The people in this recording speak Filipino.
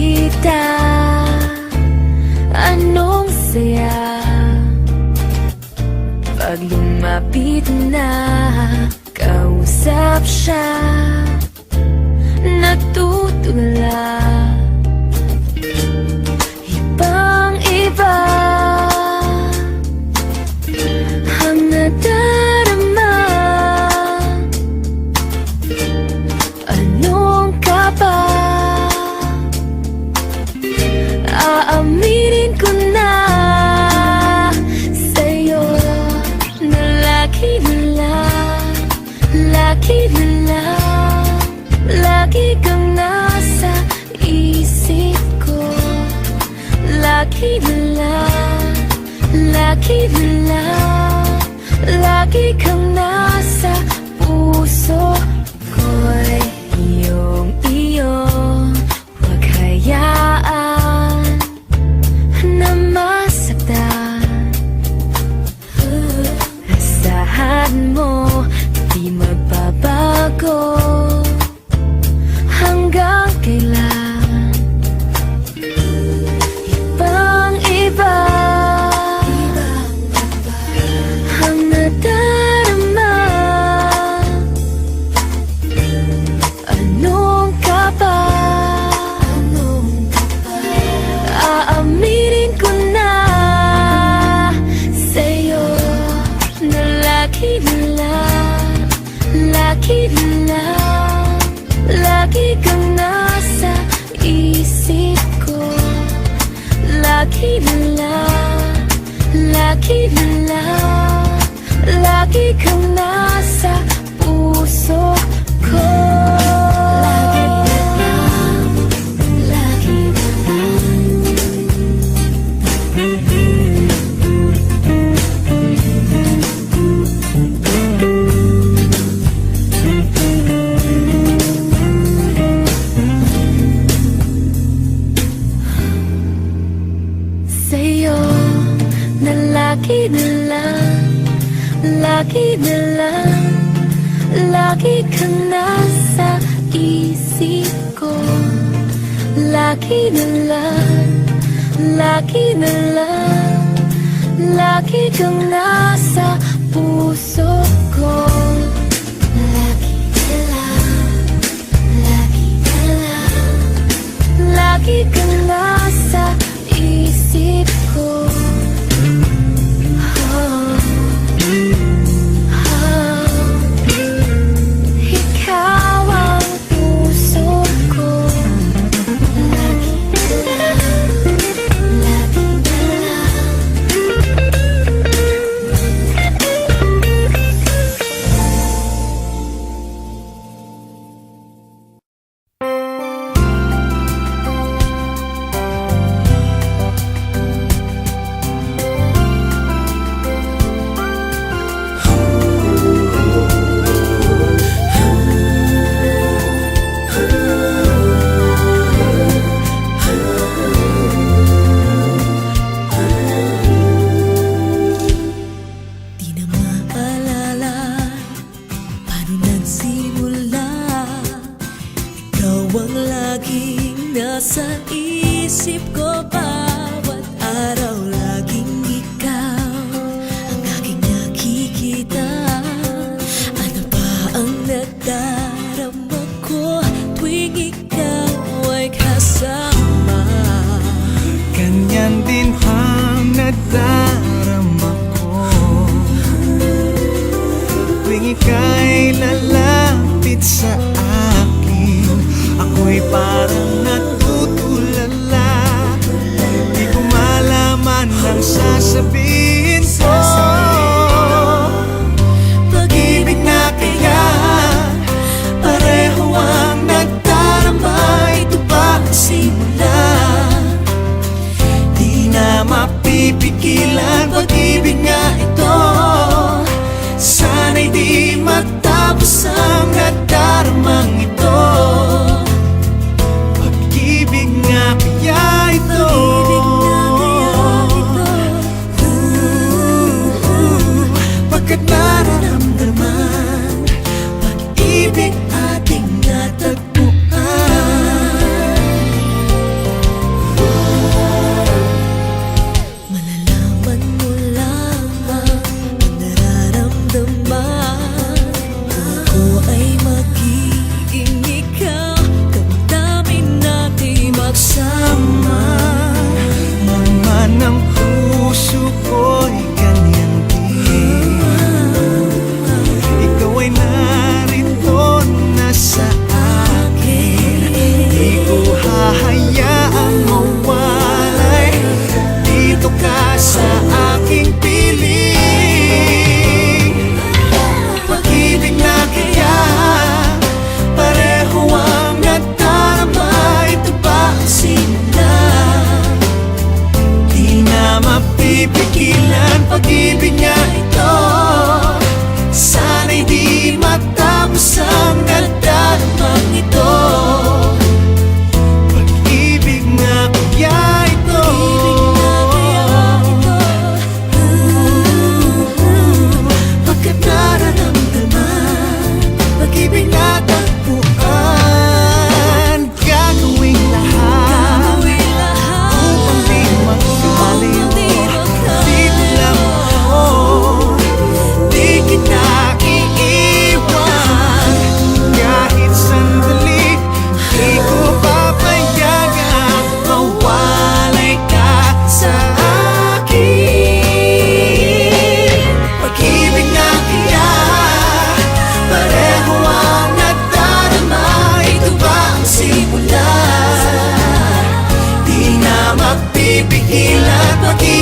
kita. Anong saya pag lumapit na, kausap siya, natutula. Ibang-iba ang nadarama. Anong ka ba? Aaminin ko na sa'yo na lagi na lang, lagi na lang, lagi kang nasa isip ko. Lagi na lang, lagi na lang, lagi kang nasa puso ko'y iyong-iyo. Huwag hayaan na masaktan. Asahan mo, di magbabago hanggang kailan. Ibang-iba ang nadarama. Anong ka ba? Aaminin ko na sa'yo na lagi na lang, lagi na lang, lagi kang nasa isip ko. Lagi na lang, lagi na lang, lagi kang nasa puso ko. Lagi na lang, lagi na sa'yo na lagi na lang, lagi na lang, lagi kang nasa isip ko. Lagi na lang, lagi na lang, lagi kang nasa puso ko. Lagi na lang, lagi na lang, lagi kang nasa isip ko. Ikaw ang puso ko. Lagi na lang, lagi na lang. Di na maalala paano nagsimula. Ikaw ang laging nasa isip ko. Bawat araw laging ikaw ang aking nakikita. Ano ba ang nadarama ko tuwing ikaw ay kasama? Ganyan din ang nadarama ko tuwing ika'y lalapit sa akin. Ako'y parang natutulala, di ko malaman Dakila't